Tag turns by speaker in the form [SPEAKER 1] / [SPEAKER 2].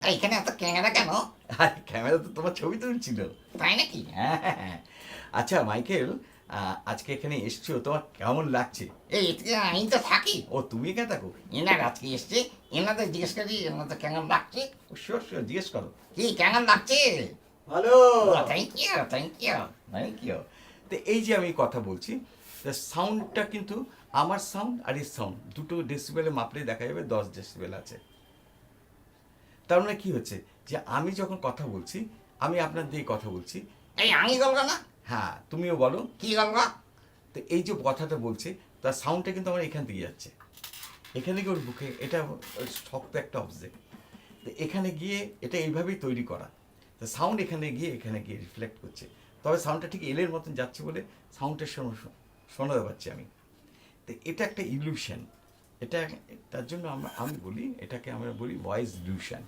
[SPEAKER 1] এখানে এত ক্যামেরা কেন?
[SPEAKER 2] আর ক্যামেরা তো তোমার ছবি তুলছিল।
[SPEAKER 1] তাই নাকি?
[SPEAKER 2] হ্যাঁ হ্যাঁ হ্যাঁ। আচ্ছা মাইকেল, আজকে এখানে এসছো, তোমার কেমন লাগছে?
[SPEAKER 1] এতে আমি তো থাকি।
[SPEAKER 2] ও তুমি এখানে থাকো?
[SPEAKER 1] এনার আজকে এসছে, এনাদের জিজ্ঞেস করি এনাদের কেমন লাগছে।
[SPEAKER 2] শিওর শিওর, জিজ্ঞেস করো।
[SPEAKER 1] কি কেমন লাগছে?
[SPEAKER 3] ভালো।
[SPEAKER 1] Thank you thank you.
[SPEAKER 2] Thank you. তো এই যে আমি কথা বলছি, সাউন্ডটা কিন্তু আমার সাউন্ড আর এর সাউন্ড দুটো ডেসিবেলে মাপলে দেখা যাবে 10 ডেসিবেল আছে। তার মানে কি হচ্ছে, যে আমি যখন কথা বলছি, আমি আপনার দিয়ে কথা বলছি।
[SPEAKER 1] এই আমি বলবো না?
[SPEAKER 2] হ্যাঁ তুমিও বলো।
[SPEAKER 1] কি বলবো?
[SPEAKER 2] তো এই যে কথাটা বলছে, তার সাউন্ডটা কিন্তু আমার এখান থেকে যাচ্ছে, এখানে গিয়ে ওর বুকে, এটা শক্ত একটা অবজেক্ট, তো এখানে গিয়ে এটা এইভাবেই তৈরি করা, তো সাউন্ড এখানে গিয়ে রিফ্লেক্ট করছে। তবে সাউন্ডটা ঠিক এলের মতন যাচ্ছে বলে সাউন্ডটা শোনাতে পাচ্ছি আমি। তো এটা একটা ইলিউশন। এটা, তার জন্য আমি বলি, এটাকে আমরা বলি ভয়েস ইলিউশন।